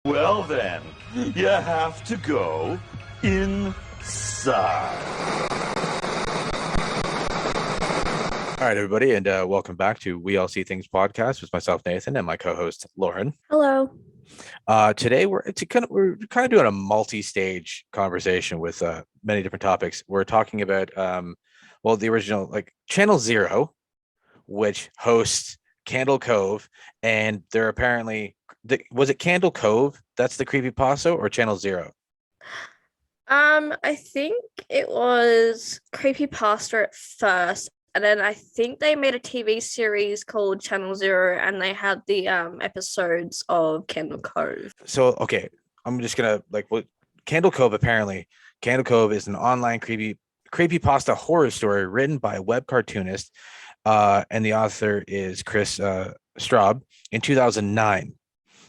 Well then, you have to go inside. All right, everybody, and welcome back to We All See Things podcast with myself, Nathan, and my co-host Lauren. Hello. Today we're kind of doing a multi-stage conversation with many different topics. We're talking about the original Channel Zero, which hosts Candle Cove, and they're apparently was it Candle Cove? That's the creepypasta, or Channel Zero? I think it was creepypasta at first, and then I think they made a TV series called Channel Zero, and they had the episodes of Candle Cove. So okay, I'm just gonna Candle Cove. Apparently, Candle Cove is an online creepypasta horror story written by a web cartoonist, and the author is Chris Straub in 2009,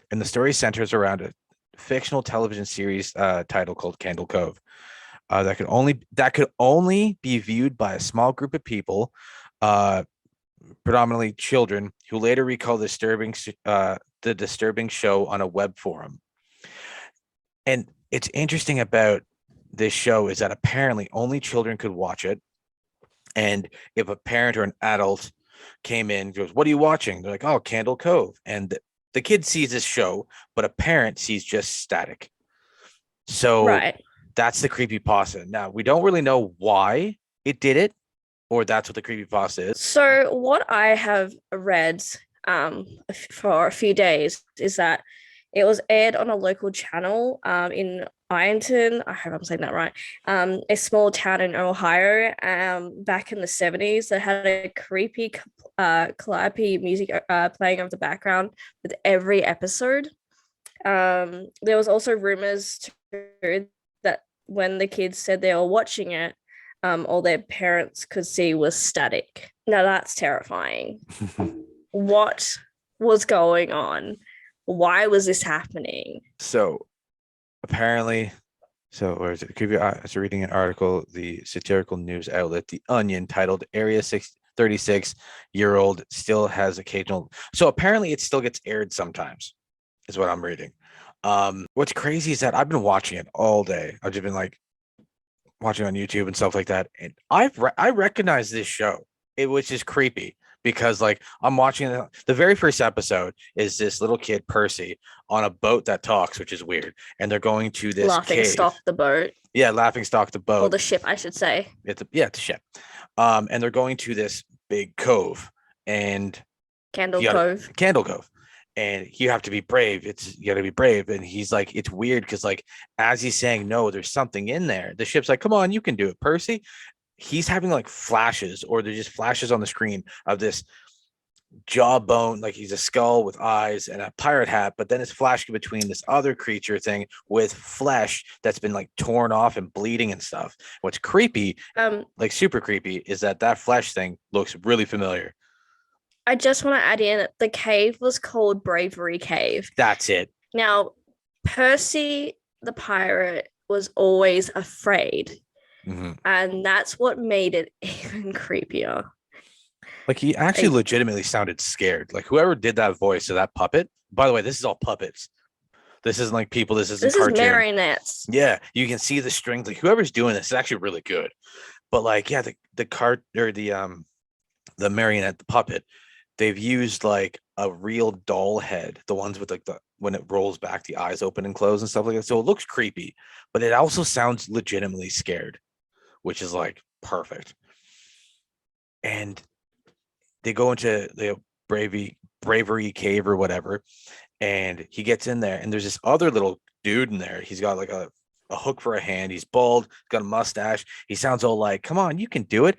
and the story centers around a fictional television series title called Candle Cove. That could only be viewed by a small group of people, predominantly children, who later recall the disturbing show on a web forum. And it's interesting about this show is that apparently only children could watch it. And if a parent or an adult came in and goes, "What are you watching?" They're like, "Oh, Candle Cove." And the kid sees this show, but a parent sees just static. So Right. that's the creepypasta. Now, we don't really know why it did it, or that's what the creepypasta is. So what I have read for a few days is that it was aired on a local channel in Ironton. I hope I'm saying that right. A small town in Ohio. Back in the 70s, that had a creepy, calliope music playing over the background with every episode. There was also rumors too that when the kids said they were watching it, all their parents could see was static. Now that's terrifying. What was going on? Why was this happening? So apparently, where is it? I was reading an article, the satirical news outlet, The Onion, titled Area 36-year-old still has occasional. So apparently it still gets aired sometimes, is what I'm reading. What's crazy is that I've been watching it all day. I've just been watching on YouTube and stuff like that. And I recognize this show. It was just creepy because I'm watching the very first episode is this little kid, Percy, on a boat that talks, which is weird. And they're going to this Laughing cave. stock the boat. Yeah, laughing stock the boat. Or the ship, I should say. It's a ship. And they're going to this big cove and Candle Cove. Candle Cove. And you have to be brave. You got to be brave. And he's like, it's weird because as he's saying, no, there's something in there. The ship's like, come on, you can do it, Percy. He's having flashes, or there's just flashes on the screen of this jawbone, he's a skull with eyes and a pirate hat, but then it's flashing between this other creature thing with flesh that's been torn off and bleeding and stuff. What's creepy, super creepy, is that flesh thing looks really familiar. I just want to add in that the cave was called Bravery Cave. That's it. Now, Percy the pirate was always afraid. Mm-hmm. And that's what made it even creepier. He actually legitimately sounded scared. Whoever did that voice of that puppet, by the way, this is all puppets. This isn't people. This isn't cartoon. This is marionettes. Yeah, you can see the strings. Whoever's doing this is actually really good. But the cart or the marionette, the puppet, they've used a real doll head, the ones with when it rolls back, the eyes open and close and stuff like that. So it looks creepy, but it also sounds legitimately scared, which is perfect. And they go into the bravery cave or whatever, and he gets in there, and there's this other little dude in there. He's got a hook for a hand. He's bald, got a mustache. He sounds all come on, you can do it.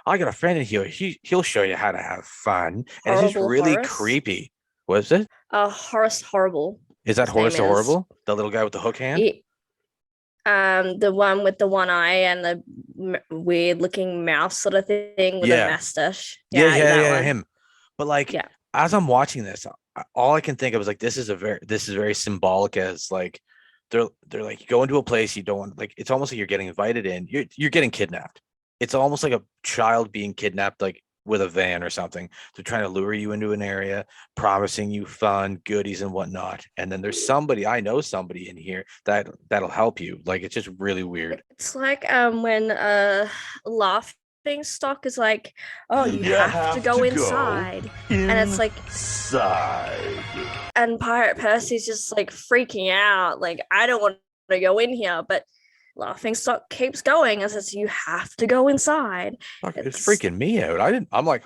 I got a friend in here. He'll show you how to have fun. And it's just really Horus? creepy. What is it? Horus Horrible. Is that Horus the Horrible? The little guy with the hook hand? The one with the one eye and the weird looking mouth sort of thing with a mustache. Yeah, him. But as I'm watching this, all I can think of is this is very symbolic, as they're you go into a place you don't want, it's almost like you're getting invited in. You're getting kidnapped. It's almost like a child being kidnapped with a van or something. They're trying to lure you into an area, promising you fun, goodies, and whatnot. And then there's somebody, I know somebody in here that'll help you. Like, it's just really weird. It's like when laughing stock is like, oh, you You have to go go inside. And it's like, inside. and Pirate Percy's just like freaking out, like, I don't want to go in here, but laughing stock keeps going and says, you have to go inside. Fuck, it's freaking me out. I'm like,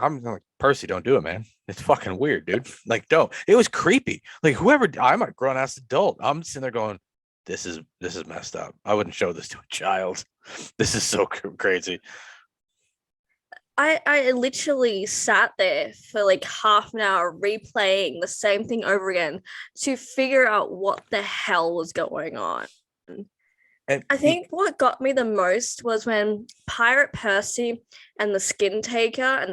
Percy, don't do it, man. It's fucking weird, dude. Like, don't. It was creepy. Like, I'm a grown ass adult. I'm sitting there going, this is messed up. I wouldn't show this to a child. This is so crazy. I literally sat there for like half an hour replaying the same thing over again to figure out what the hell was going on. And I think what got me the most was when Pirate Percy and the Skin Taker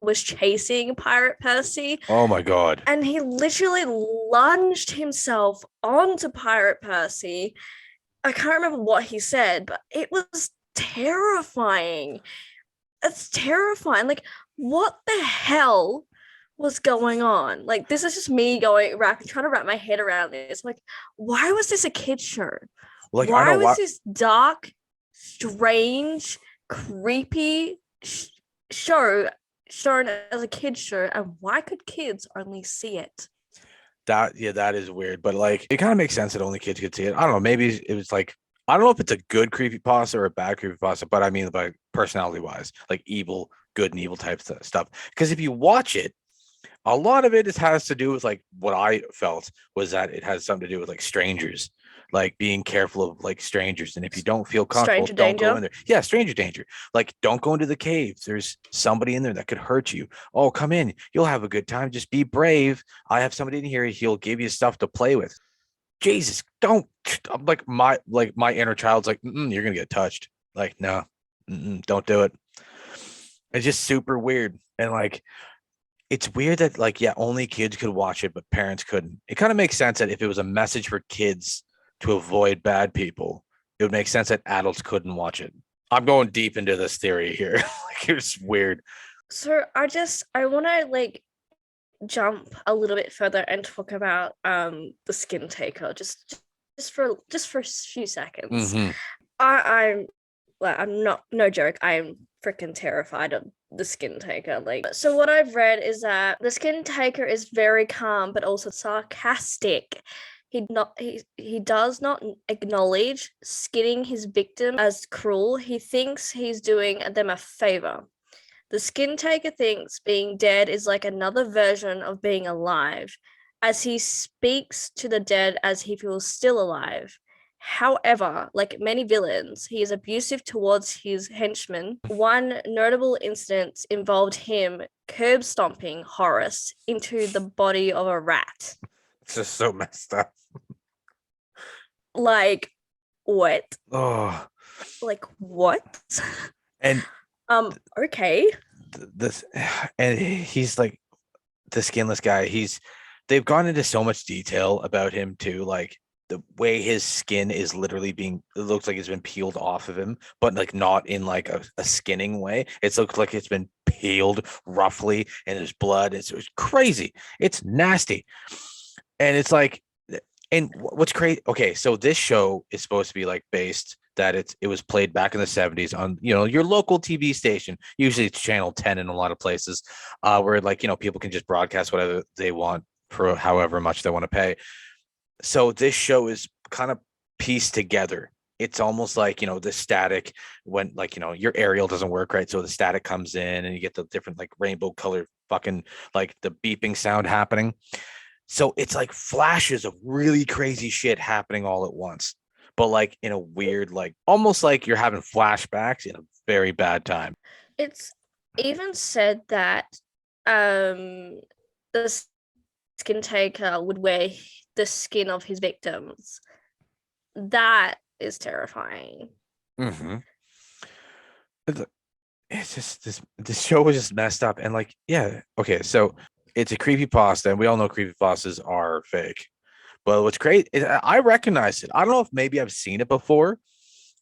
was chasing Pirate Percy. Oh my god. And he literally lunged himself onto Pirate Percy. I can't remember what he said, but it was terrifying. It's terrifying. Like, what the hell was going on? Like, this is just me trying to wrap my head around this. Like, why was this a kid's show? Like, why was this dark, strange, creepy show shown as a kid's show, and why could kids only see it? That is weird, but like, it kind of makes sense that only kids could see it. I don't know, maybe it was like, I don't know if it's a good creepypasta or a bad creepypasta, but I mean, like, personality wise, like evil, good and evil type stuff. Because if you watch it, a lot of it has to do with, like, what I felt was that it has something to do with like strangers, like being careful of like strangers. And if you don't feel comfortable, don't go in there. Yeah, stranger danger. Like, don't go into the caves. There's somebody in there that could hurt you. Oh, come in. You'll have a good time. Just be brave. I have somebody in here. He'll give you stuff to play with. Jesus, don't. I'm like, my inner child's like, you're gonna get touched. Like, no, don't do it. It's just super weird. And like, it's weird that, like, yeah, only kids could watch it, but parents couldn't. It kind of makes sense that if it was a message for kids to avoid bad people, it would make sense that adults couldn't watch it. I'm going deep into this theory here. Like, it's weird. So I want to like jump a little bit further and talk about the Skin Taker just for a few seconds. Mm-hmm. I'm not, no joke, I'm freaking terrified of the Skin Taker. Like, so what I've read is that the Skin Taker is very calm but also sarcastic. He does not acknowledge skinning his victim as cruel. He thinks he's doing them a favor. The Skin Taker thinks being dead is like another version of being alive, as he speaks to the dead as he feels still alive. However, like many villains, he is abusive towards his henchmen. One notable incident involved him curb stomping Horus into the body of a rat. It's just so messed up. Like, what? Oh, Like, what? and Okay. this, and he's like the skinless guy. They've gone into so much detail about him too, like the way his skin is literally it looks like it's been peeled off of him, but like not in like a skinning way. It looks like it's been peeled roughly, and there's blood. It's crazy. It's nasty. And it's like, and what's crazy? Okay, so this show is supposed to be like based that it was played back in the 70s on, your local TV station. Usually it's channel 10 in a lot of places, where, like, people can just broadcast whatever they want for however much they want to pay. So this show is kind of pieced together. It's almost like, the static when, like, your aerial doesn't work right. So the static comes in and you get the different, like, rainbow color fucking, like, the beeping sound happening. So it's like flashes of really crazy shit happening all at once, but like in a weird, like almost like you're having flashbacks in a very bad time. It's even said that the Skin Taker would wear the skin of his victims. That is terrifying. Mm-hmm. It's just this show was just messed up, and like, yeah, okay, so it's a creepypasta, and we all know creepypastas are fake. But what's great is I recognize it. I don't know if maybe I've seen it before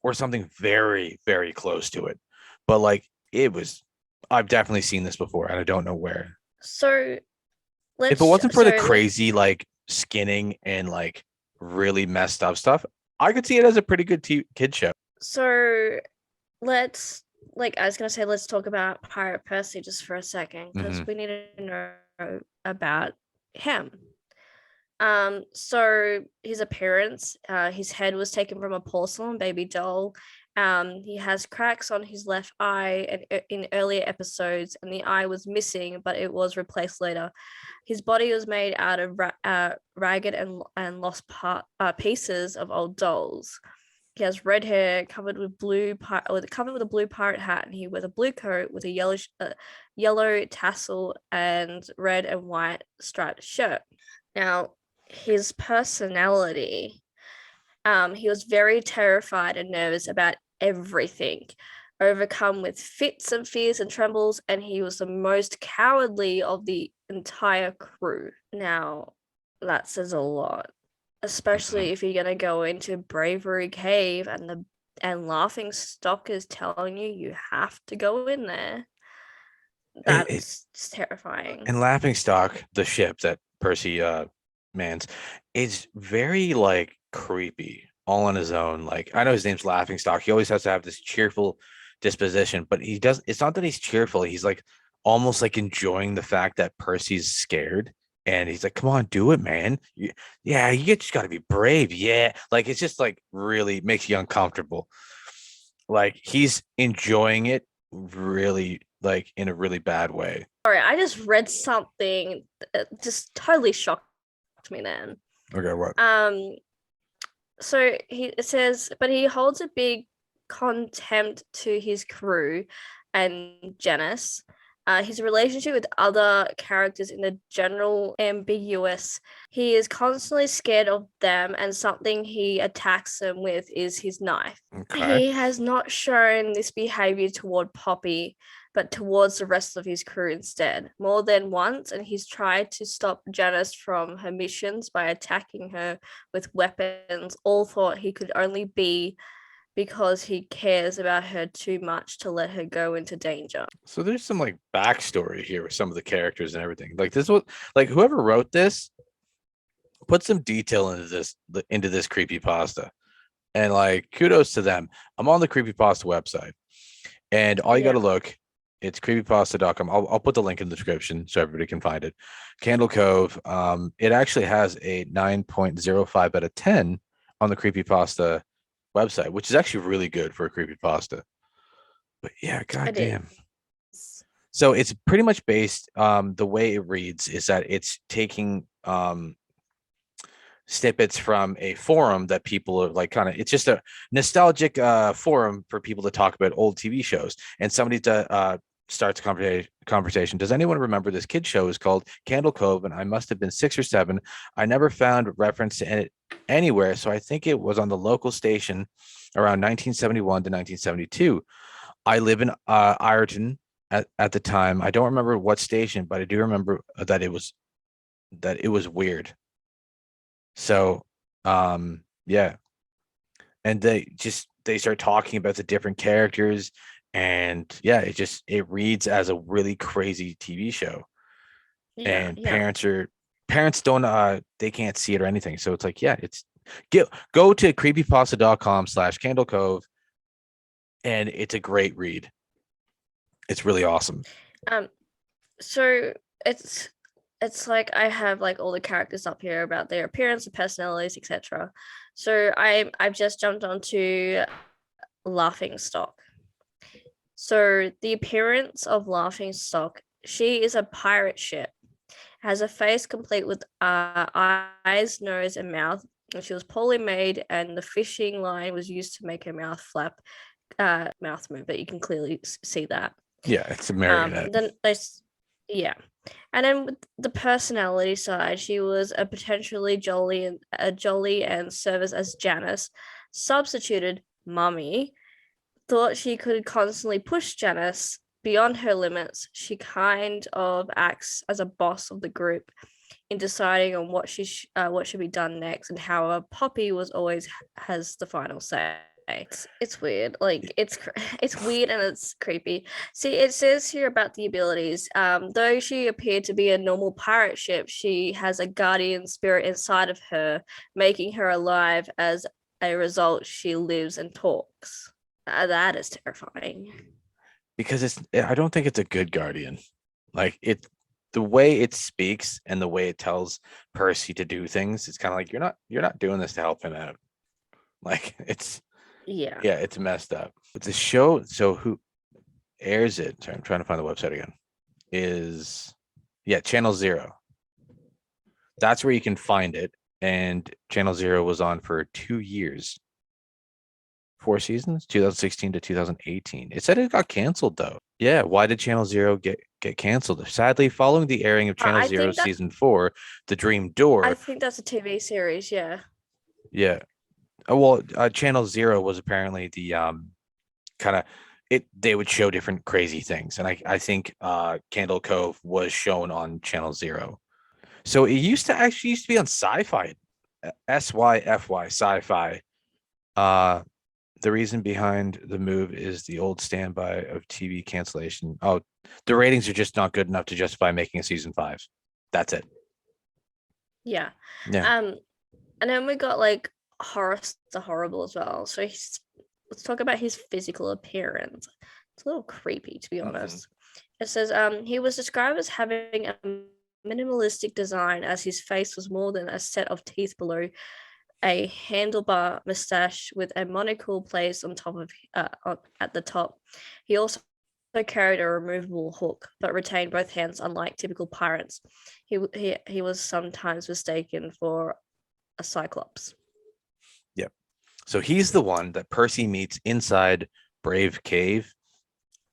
or something very, very close to it. but like I've definitely seen this before, and I don't know where. So If it let's wasn't for the crazy like skinning and like really messed up stuff, I could see it as a pretty good kid show. so let's like I was gonna say let's talk about Pirate Percy just for a second because we need to know about him. So his appearance, his head was taken from a porcelain baby doll. He has cracks on his left eye and in earlier episodes, and the eye was missing, but it was replaced later. His body was made out of ragged and lost pieces of old dolls. He has red hair covered with covered with a blue pirate hat, and he wears a blue coat with a yellow tassel and red and white striped shirt. Now, his personality, he was very terrified and nervous about everything, overcome with fits and fears and trembles, and he was the most cowardly of the entire crew. Now, that says a lot, especially if you're gonna go into Bravery Cave and Laughing Stock is telling you have to go in there. That's terrifying. And Laughing Stock, the ship that Percy mans, is very like creepy all on his own. Like I know his name's Laughing Stock. He always has to have this cheerful disposition, but he does. It's not that he's cheerful. He's like almost like enjoying the fact that Percy's scared. And he's like, come on, do it, man. Yeah, you just got to be brave. Yeah. Like, it's just like really makes you uncomfortable. Like, he's enjoying it really, like, in a really bad way. Sorry, I just read something that just totally shocked me then. Okay, what? So it says, but he holds a big contempt to his crew and Janice. His relationship with other characters in the general ambiguous. He is constantly scared of them, and something he attacks them with is his knife. Okay. He has not shown this behavior toward Poppy, but towards the rest of his crew instead, more than once, and he's tried to stop Janice from her missions by attacking her with weapons, all thought he could only be because he cares about her too much to let her go into danger. So there's some like backstory here with some of the characters and everything. Like this was like whoever wrote this put some detail into this creepypasta. And like kudos to them. I'm on the creepypasta website. And all you gotta look, it's creepypasta.com. I'll put the link in the description so everybody can find it. Candle Cove. It actually has a 9.05 out of 10 on the creepypasta website, which is actually really good for a creepypasta. But yeah, goddamn. So it's pretty much based, the way it reads is that it's taking snippets from a forum that people are like it's just a nostalgic forum for people to talk about old TV shows. And somebody starts a conversation. Does anyone remember this kid show is called Candle Cove? And I must have been 6 or 7. I never found reference to it anywhere. So I think it was on the local station around 1971 to 1972. I live in Ireton at the time. I don't remember what station, but I do remember that it was weird. So, yeah. And they start talking about the different characters, and yeah, it reads as a really crazy TV show. Yeah, and parents don't they can't see it or anything. So it's like, yeah, go to creepypasta.com/Candle Cove, and it's a great read. It's really awesome. So it's like I have like all the characters up here about their appearance, their personalities, etc. So I've just jumped onto Laughing Stock. So the appearance of Laughing Stock, she is a pirate ship, has a face complete with eyes, nose, and mouth. And she was poorly made, and the fishing line was used to make her mouth move. But you can clearly see that. Yeah, it's a marionette. And then with the personality side, she was a potentially jolly and service as Janice, substituted Mummy, thought she could constantly push Janice beyond her limits. She kind of acts as a boss of the group in deciding on what should be done next, and how Poppy was always has the final say. It's weird. Like it's weird and it's creepy. See, it says here about the abilities. Though she appeared to be a normal pirate ship, she has a guardian spirit inside of her, making her alive. As a result, she lives and talks. That is terrifying. Because I don't think it's a good guardian. Like the way it speaks and the way it tells Percy to do things, it's kind of like you're not doing this to help him out. Like Yeah. it's messed up. But the show, so who airs it? Sorry, I'm trying to find the website again. Is Channel Zero. That's where you can find it. And Channel Zero was on for 2 years. 4 seasons, 2016 to 2018. It said it got canceled though. Yeah, why did Channel Zero get canceled? Sadly, following the airing of Channel Zero season 4, The Dream Door. I think that's a TV series, yeah. Yeah. Well, Channel Zero was apparently the kind of they would show different crazy things. And I think Candle Cove was shown on Channel Zero. So it used to be on Sci-Fi. SYFY Sci-Fi. The reason behind the move is the old standby of TV cancellation. Oh, the ratings are just not good enough to justify making a season 5. That's it. Yeah. Yeah. And then we got like Horus the Horrible as well. So let's talk about his physical appearance. It's a little creepy, to be honest. It says he was described as having a minimalistic design, as his face was more than a set of teeth below a handlebar mustache with a monocle placed on top of at the top. He also carried a removable hook, but retained both hands, unlike typical pirates. He was sometimes mistaken for a cyclops. Yep. So he's the one that Percy meets inside Bravery Cave.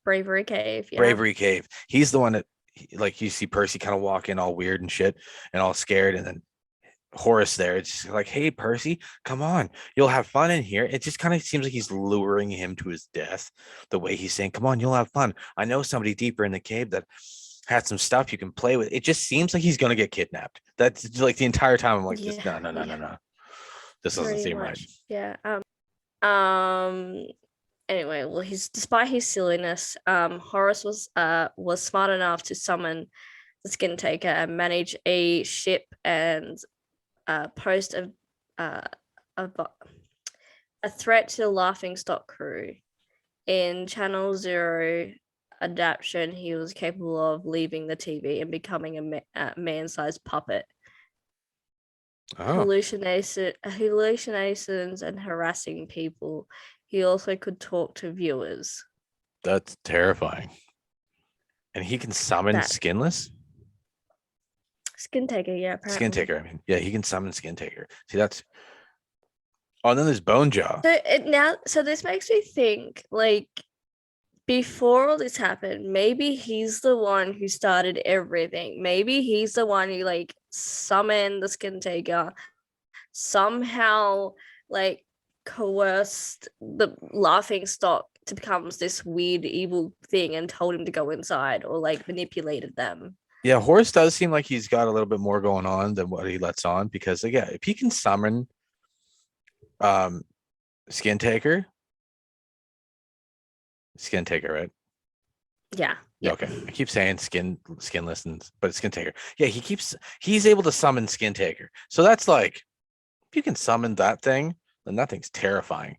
Yeah. Bravery Cave. He's the one that, like, you see Percy kind of walk in all weird and shit and all scared, and then Horus there, it's just like, hey Percy, come on, you'll have fun in here. It just kind of seems like he's luring him to his death, the way he's saying, come on, you'll have fun. I know somebody deeper in the cave that had some stuff you can play with. It just seems like he's gonna get kidnapped. That's like the entire time I'm like, no. This doesn't seem right. Yeah. Anyway, well, despite his silliness, Horus was smart enough to summon the Skin Taker and manage a ship and post a threat to the Laughing Stock crew. In Channel Zero adaptation, he was capable of leaving the TV and becoming a man-sized puppet. Hallucinations and harassing people. He also could talk to viewers. That's terrifying. And he can summon Skinless? Skin Taker, yeah. Apparently. Skin Taker, I mean. Yeah, he can summon Skin Taker. See, that's... Oh, and then there's Bone Jaw. So this makes me think, like, before all this happened, maybe he's the one who started everything. Maybe he's the one who, like, summoned the Skin Taker, somehow, like, coerced the Laughing Stock to become this weird evil thing and told him to go inside, or like manipulated them. Yeah, Horus does seem like he's got a little bit more going on than what he lets on, because again, if he can summon Skin Taker, right? Yeah. Okay. I keep saying skinless, but it's Skin Taker. Yeah, he's able to summon Skin Taker. So that's like, if you can summon that thing, then that thing's terrifying.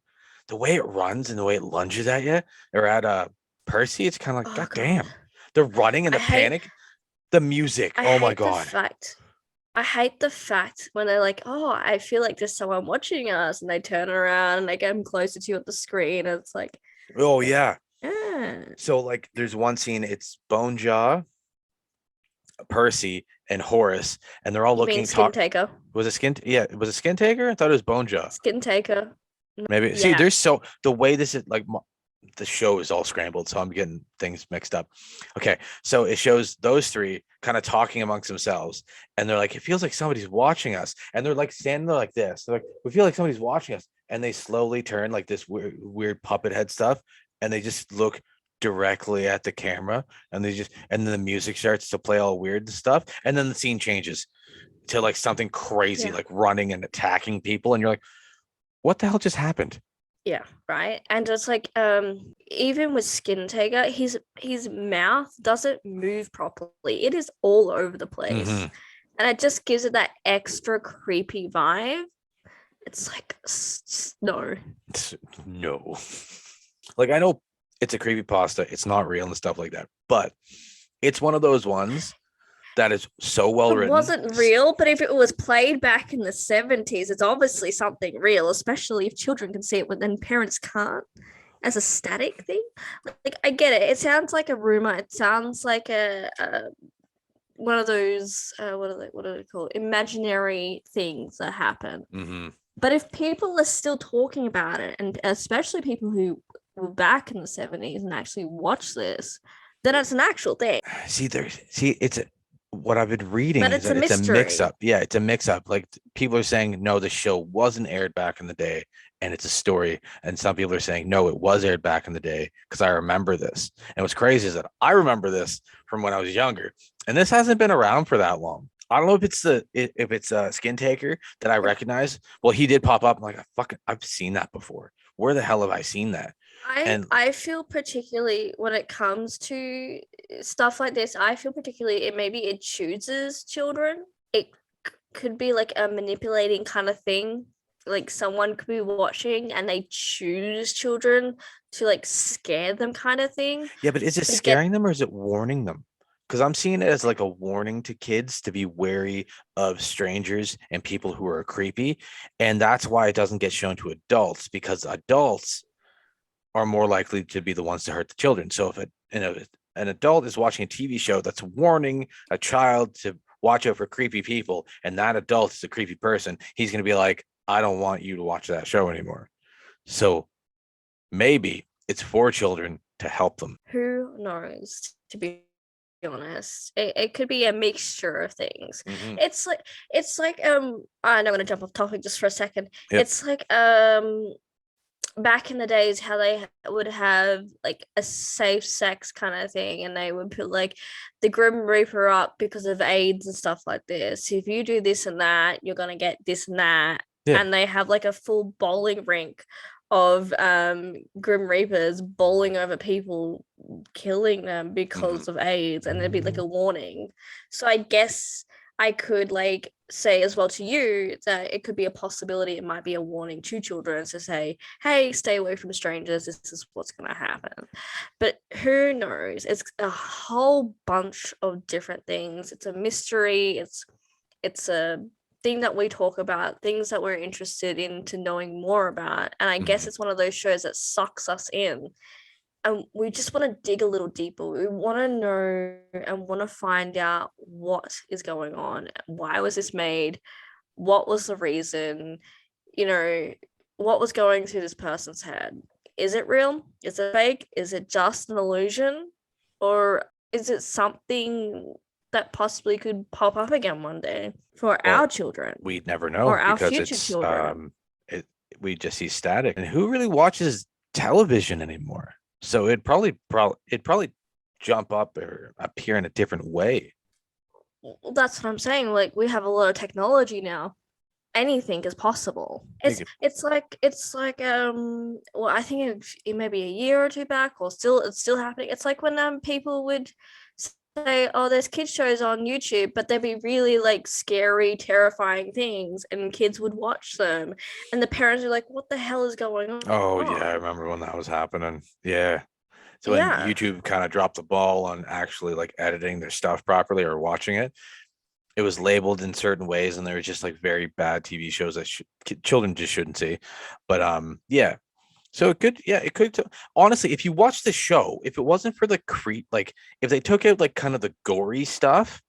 The way it runs and the way it lunges at you or at Percy, it's kind of like, God damn. They're running in the panic. The music. Oh my God. I hate the fact when they're like, oh, I feel like there's someone watching us, and they turn around and they get closer to you at the screen. And it's like, oh yeah. So like there's one scene, it's Bone Jaw, Percy, and Horus, and they're all looking. Skin Taker. Was it Skin? Yeah, was it Skin Taker? I thought it was Bone Jaw. Skin Taker. Maybe. Yeah. See, there's the way this is like the show is all scrambled, so I'm getting things mixed up. Okay, so it shows those three kind of talking amongst themselves, and they're like, it feels like somebody's watching us, and they're like standing there like this. They're like, we feel like somebody's watching us, and they slowly turn like this weird puppet head stuff, and they just look directly at the camera, and then the music starts to play all weird stuff, and then the scene changes to like something crazy, like running and attacking people, and you're like, what the hell just happened? Yeah, right. And it's like even with Skin Taker, his mouth doesn't move properly. It is all over the place. And it just gives it that extra creepy vibe. It's like no. No. Like, I know it's a creepypasta, it's not real and stuff like that, but it's one of those ones that is so well It written. wasn't real, but if it was played back in the 70s, it's obviously something real, especially if children can see it, but then parents can't as a static thing. Like, I get it. It sounds like a rumor. It sounds like a one of those, what are they called? Imaginary things that happen. Mm-hmm. But if people are still talking about it, and especially people who were back in the 70s and actually watched this, then it's an actual thing. It's what I've been reading But is it's a that it's a mystery. mix-up. Yeah, it's a mix-up. Like, people are saying, no, the show wasn't aired back in the day and it's a story. And some people are saying, no, it was aired back in the day because I remember this. And what's crazy is that I remember this from when I was younger. And this hasn't been around for that long. I don't know if it's a Skin Taker that I recognize. Well, he did pop up. I'm like, I've seen that before. Where the hell have I seen that? And I feel particularly when it comes to stuff like this, I feel particularly it chooses children. It could be like a manipulating kind of thing. Like someone could be watching and they choose children to like scare them kind of thing. yeah, but is it scaring them or is it warning them? Because I'm seeing it as like a warning to kids to be wary of strangers and people who are creepy. And that's why it doesn't get shown to adults, because adults are more likely to be the ones to hurt the children. So if an adult is watching a TV show that's warning a child to watch out for creepy people, and that adult is a creepy person, he's going to be like, I don't want you to watch that show anymore. So maybe it's for children to help them. Who knows, to be honest. It could be a mixture of things. Mm-hmm. It's like I'm gonna jump off topic just for a second. Yep. It's like back in the days how they would have like a safe sex kind of thing, and they would put like the Grim Reaper up because of AIDS and stuff like this. If you do this and that, you're gonna get this and that. Yeah. And they have like a full bowling rink of Grim Reapers bowling over people, killing them because of AIDS, and there'd be like a warning. So I guess I could like say as well to you that it could be a possibility. It might be a warning to children to say, hey, stay away from strangers. This is what's going to happen. But who knows? It's a whole bunch of different things. It's a mystery. It's a thing that we talk about, things that we're interested in to knowing more about. And I guess it's one of those shows that sucks us in. And we just want to dig a little deeper. We want to know and want to find out what is going on. Why was this made? What was the reason? You know, what was going through this person's head? Is it real? Is it fake? Is it just an illusion? Or is it something that possibly could pop up again one day for our children? We'd never know, or our because future it's children. we just see static. And who really watches television anymore? So it'd probably jump up or appear in a different way. Well, that's what I'm saying. Like, we have a lot of technology now. Anything is possible. It's like well, I think it may be a year or two back, or it's still happening. It's like when people would say, oh, there's kids shows on YouTube, but they'd be really like scary, terrifying things, and kids would watch them, and the parents are like, what the hell is going on? Oh yeah, I remember when that was happening. Yeah. So when YouTube kind of dropped the ball on actually like editing their stuff properly or watching it, it was labeled in certain ways, and there were just like very bad TV shows that children just shouldn't see. But yeah. So it could honestly, if you watch the show, if it wasn't for the like if they took out like kind of the gory stuff,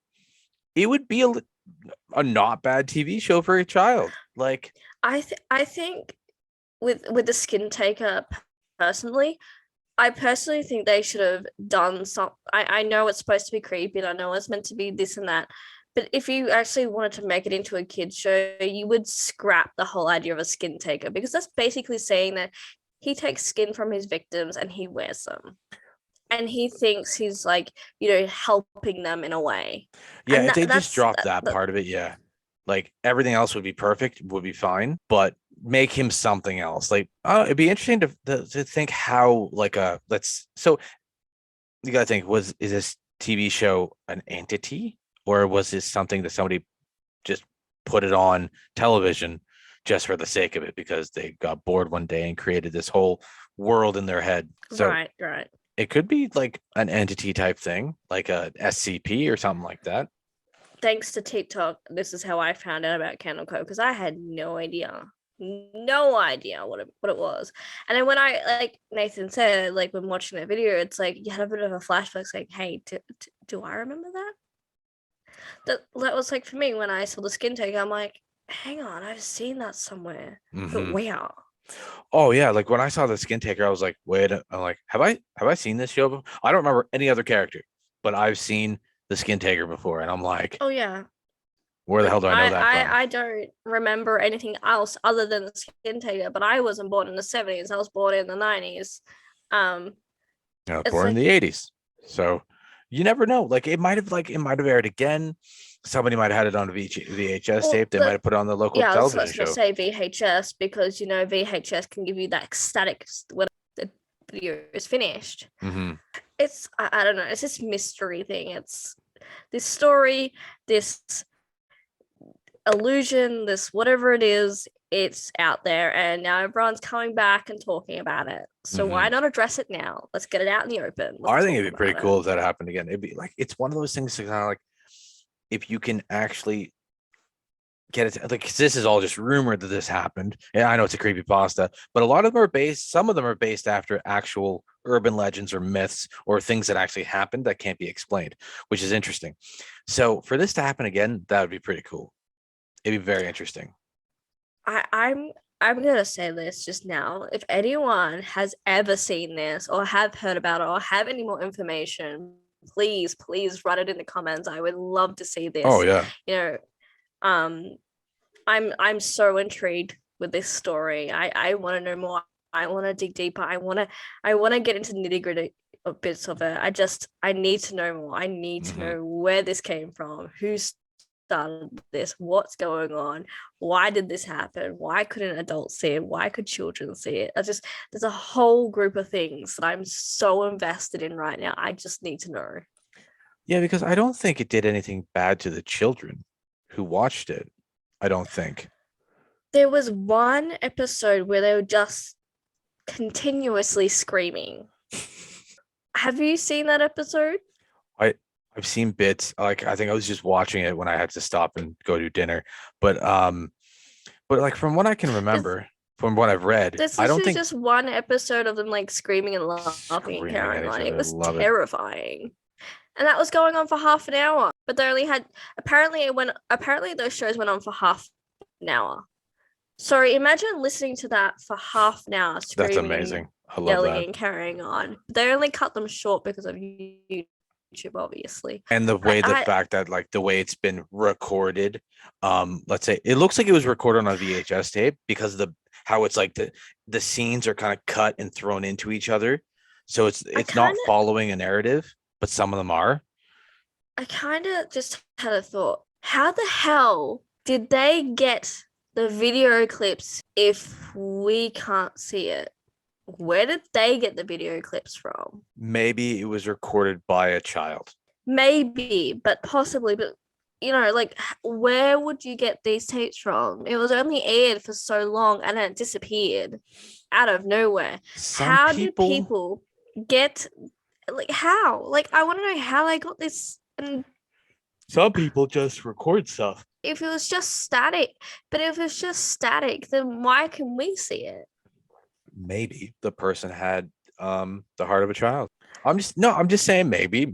it would be a not bad TV show for a child. Like, I think with the Skin Taker, personally, I personally think they should have done some. I know it's supposed to be creepy, and I know it's meant to be this and that. But if you actually wanted to make it into a kid's show, you would scrap the whole idea of a Skin Taker, because that's basically saying that he takes skin from his victims and he wears them. And he thinks he's like, helping them in a way. Yeah, if they just dropped that part of it, yeah. Like everything else would be perfect, would be fine. But make him something else. Like, it'd be interesting to think how like so you gotta think, is this TV show an entity, or was this something that somebody just put it on television just for the sake of it because they got bored one day and created this whole world in their head? So Right. it could be like an entity type thing, like a SCP or something like that. Thanks to TikTok, this is how I found out about Candle Cove, because I had no idea what it was. And then when I, like Nathan said, like when watching that video, it's like you had a bit of a flashback saying, hey, do I remember that? That was like for me when I saw the skin take, I'm like, hang on, I've seen that somewhere. But where? Oh yeah, like when I saw the skin taker, I was like, wait, I'm like, have I seen this show before? I don't remember any other character, but I've seen the skin taker before, and I'm like, oh yeah, where the hell do I know that from? I don't remember anything else other than the skin taker, but I wasn't born in the 70s. I was born in the 90s. Born in the 80s. So you never know. Like it might have aired again. Somebody might have had it on a VHS tape. They might have put it on the local television show. I was going to say VHS because VHS can give you that ecstatic when the video is finished. It's I don't know. It's this mystery thing. It's this story, this illusion, this whatever it is. It's out there, and now everyone's coming back and talking about it. So why not address it now? Let's get it out in the open. I think it'd be pretty cool if that happened again. It'd be like it's one of those things that kind of like if you can actually get it, like this is all just rumored that this happened. Yeah, I know it's a creepypasta, but a lot of them are based. Some of them are based after actual urban legends or myths or things that actually happened that can't be explained, which is interesting. So for this to happen again, that would be pretty cool. It'd be very interesting. I'm gonna say this just now. If anyone has ever seen this or have heard about it or have any more information, please write it in the comments. I would love to see this. Oh yeah. I'm so intrigued with this story. I want to know more. I want to dig deeper. I want to get into nitty-gritty of bits of it. I need to know more. I need to know where this came from, who started this, what's going on, why did this happen, why couldn't adults see it, why could children see it? There's a whole group of things that I'm so invested in right now. I just need to know. Yeah, because I don't think it did anything bad to the children who watched it. I don't think. There was one episode where they were just continuously screaming. Have you seen that episode? I've seen bits. Like I think I was just watching it when I had to stop and go to dinner. But like from what I can remember, from what I've read, I don't think just one episode of them like screaming and laughing and carrying on. It was terrifying. And that was going on for half an hour. But they only had apparently those shows went on for half an hour. So imagine listening to that for half an hour, screaming, that's amazing. I love yelling that. and carrying on. They only cut them short because of YouTube, obviously. And the fact that like the way it's been recorded, let's say it looks like it was recorded on a VHS tape because of how it's like the scenes are kind of cut and thrown into each other. So it's not following a narrative, but some of them are. I kind of just had a thought. How the hell did they get the video clips if we can't see it? Where did they get the video clips from? Maybe it was recorded by a child. Maybe, but possibly. But, like, where would you get these tapes from? It was only aired for so long and then it disappeared out of nowhere. How do people get, like, how? Like, I want to know how they got this. And some people just record stuff. If it was just static, then why can we see it? Maybe the person had the heart of a child. I'm just saying maybe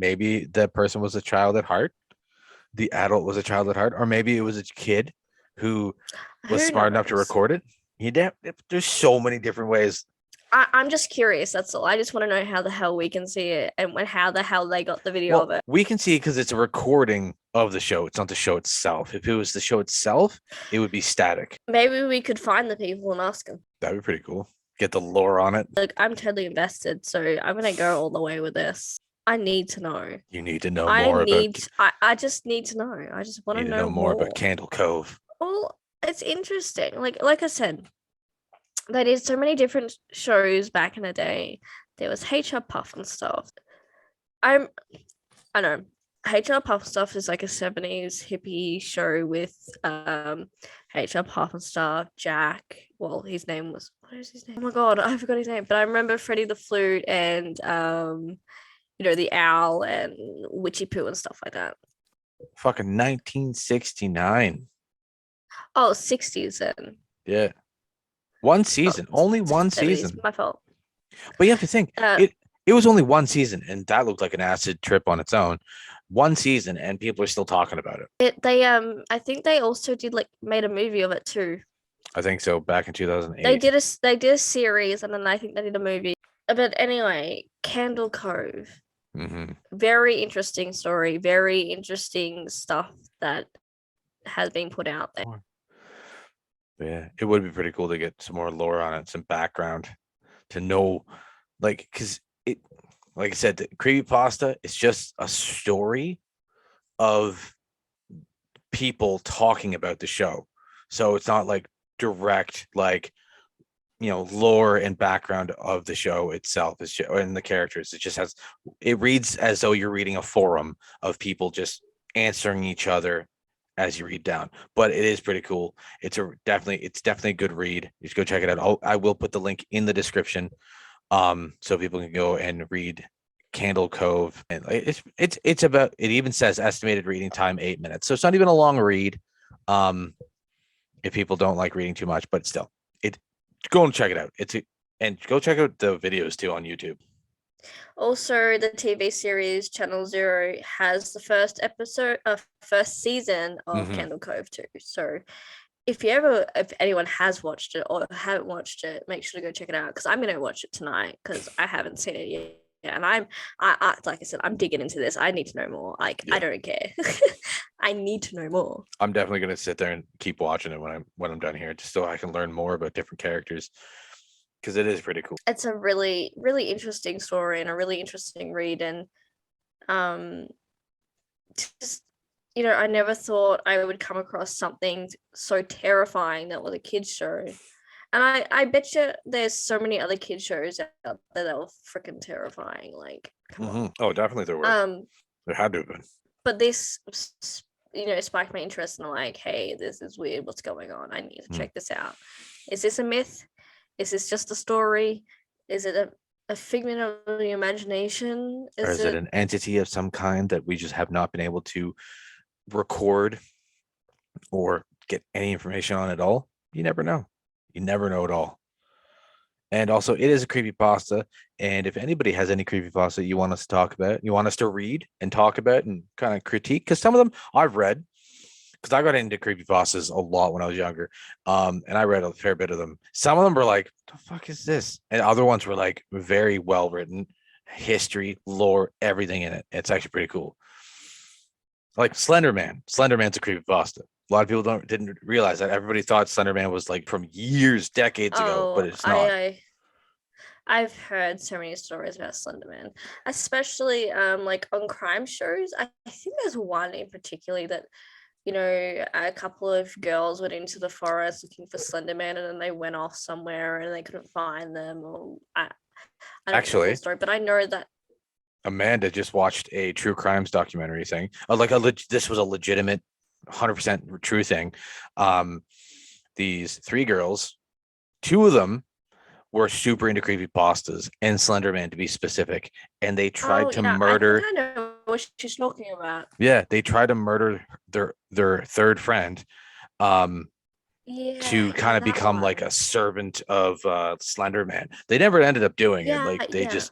the person was a child at heart. The adult was a child at heart, or maybe it was a kid who was smart enough to record it. There's so many different ways. I'm just curious. That's all. I just want to know how the hell we can see it and how the hell they got the video of it. We can see it because it's a recording of the show. It's not the show itself. If it was the show itself, it would be static. Maybe we could find the people and ask them. That'd be pretty cool. Get the lore on it. Look, I'm totally invested, so I'm gonna go all the way with this. I need to know. You need to know more about. I just need to know. I just want to know more about Candle Cove. Well, it's interesting. Like I said, They did so many different shows back in the day. There was HR Puff and stuff. I know HR Puff Stuff is like a 70s hippie show with HR Puff and stuff. Jack. Well, his name was, what is his name? Oh my god, I forgot his name. But I remember Freddie the Flute and the owl and Witchy Poo and stuff like that. Fucking 1969. Oh, 60s then. Yeah. One season. Only one 70s, season. My fault. But you have to think, it was only one season, and that looked like an acid trip on its own. One season, and people are still talking about it. I think they also made a movie of it too. I think so. Back in 2008, they did a series, and then I think they did a movie. But anyway, Candle Cove. Mm-hmm. Very interesting story. Very interesting stuff that has been put out there. Yeah, it would be pretty cool to get some more lore on it, some background, to know, because it, like I said, the creepypasta is just a story of people talking about the show. So it's not like direct, lore and background of the show itself and the characters. It reads as though you're reading a forum of people just answering each other as you read down. But it is pretty cool. It's definitely a good read. You should go check it out. I will put the link in the description, so people can go and read Candle Cove. And it's about, it even says estimated reading time 8 minutes, so it's not even a long read. If people don't like reading too much, but still, go and check it out. And go check out the videos too on YouTube. Also, the TV series Channel Zero has the first season of Candle Cove too. So if anyone has watched it or haven't watched it, make sure to go check it out, because I'm gonna watch it tonight because I haven't seen it yet. And I like I said, I'm digging into this. I need to know more. I don't care. I need to know more. I'm definitely gonna sit there and keep watching it when I'm done here, just so I can learn more about different characters, because it is pretty cool. It's a really, really interesting story and a really interesting read. And just, I never thought I would come across something so terrifying that was a kid's show. And I bet you there's so many other kids shows out there that were freaking terrifying. Like, come on. Oh, definitely there were. There had to have been. But this, sparked my interest in hey, this is weird. What's going on? I need to check this out. Is this a myth? Is this just a story? Is it a figment of the imagination? Or is it an entity of some kind that we just have not been able to record or get any information on at all? You never know. You never know at all. And also, it is a creepypasta. And if anybody has any creepypasta you want us to talk about, you want us to read and talk about and kind of critique, because some of them I've read, because I got into creepypastas a lot when I was younger. And I read a fair bit of them. Some of them were like, the fuck is this? And other ones were like very well written, history, lore, everything in it. It's actually pretty cool. Like Slender Man. Slender Man's a creepypasta. A lot of people didn't realize that. Everybody thought Slender Man was like from decades ago, but it's not. I've heard so many stories about Slender Man, especially on crime shows. I think there's one in particular that, a couple of girls went into the forest looking for Slender Man, and then they went off somewhere and they couldn't find them. Or I don't know the whole story, but I know that Amanda just watched a true crimes documentary thing. This was a legitimate 100% true thing. These 3 girls, 2 of them were super into creepypastas and Slenderman, to be specific, and they tried to murder. I know what she's talking about. Yeah, they tried to murder their third friend, to kind of become one. Like a servant of Slenderman. They never ended up doing it.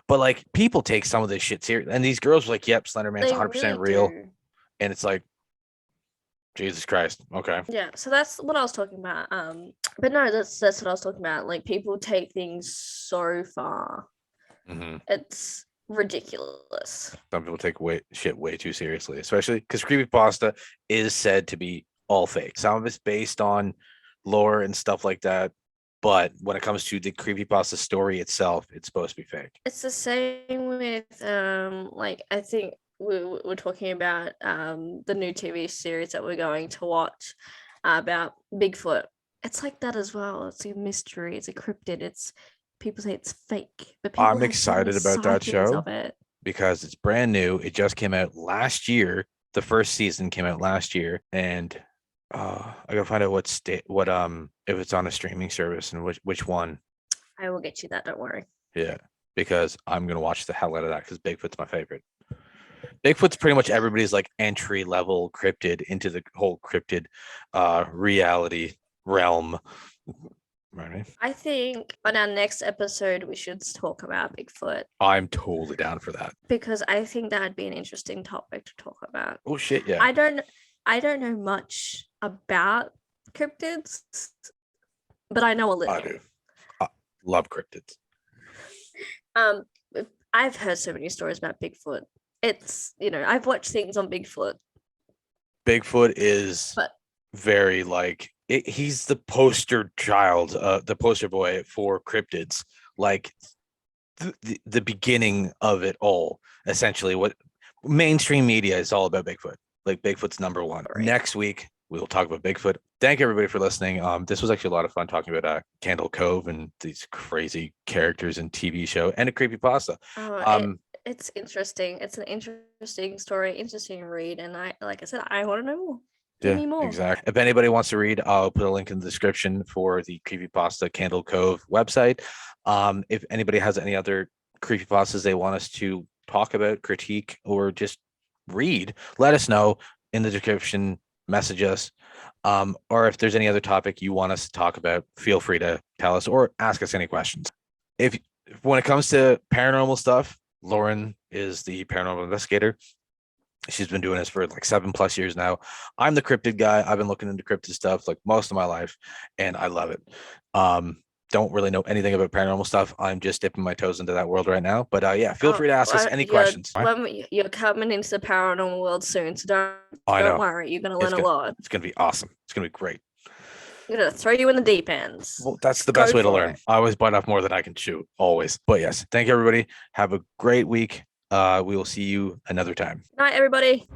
But like people take some of this shit serious, and these girls were like, "Yep, Slenderman's 100% real," and it's like, Jesus Christ. Okay. Yeah, so that's what I was talking about. But no, that's what I was talking about. Like, people take things so far. Mm-hmm. It's ridiculous. Some people take shit way too seriously, especially because creepypasta is said to be all fake. Some of it's based on lore and stuff like that. But when it comes to the creepypasta story itself, it's supposed to be fake. It's the same with I think we're talking about the new TV series that we're going to watch about Bigfoot. It's like that as well. It's a mystery. It's a cryptid. It's people say it's fake, but people I'm have so many excited about that sightings show of it. because it's brand new. It just came out last year. The first season came out last year, and I gotta find out if it's on a streaming service and which one. I will get you that. Don't worry. Yeah, because I'm gonna watch the hell out of that because Bigfoot's my favorite. Bigfoot's pretty much everybody's like entry level cryptid into the whole cryptid reality realm. Right. I think on our next episode we should talk about Bigfoot I'm totally down for that. because I think that'd be an interesting topic to talk about. Oh shit, yeah. I don't know much about cryptids, but I know a little. I do. I love cryptids. I've heard so many stories about Bigfoot. It's, I've watched things on Bigfoot. Bigfoot is But very like he's the poster child, the poster boy for cryptids. Like the beginning of it all, essentially. What mainstream media is all about Bigfoot. Like Bigfoot's number one. Right. Next week we will talk about Bigfoot. Thank everybody for listening. This was actually a lot of fun talking about Candle Cove and these crazy characters and TV show and a creepypasta. it's interesting. It's an interesting story, interesting read, and like I said, I want to know more. Give me more. Exactly. If anybody wants to read, I'll put a link in the description for the creepypasta Candle Cove website. If anybody has any other creepypastas they want us to talk about, critique, or just read, let us know in the description. Message us. Or if there's any other topic you want us to talk about, feel free to tell us or ask us any questions. If when it comes to paranormal stuff, Lauren is the paranormal investigator. She's been doing this for like 7+ years now. I'm the cryptid guy. I've been looking into cryptid stuff like most of my life, and I love it. Don't really know anything about paranormal stuff. I'm just dipping my toes into that world right now. But feel free to ask us any questions. You're coming into the paranormal world soon, so don't worry. You're gonna learn a lot. It's gonna be awesome. It's gonna be great. I'm gonna throw you in the deep end. Well, that's the best way to learn. I always bite off more than I can chew, always. But yes, thank you everybody. Have a great week. We will see you another time. Night, everybody.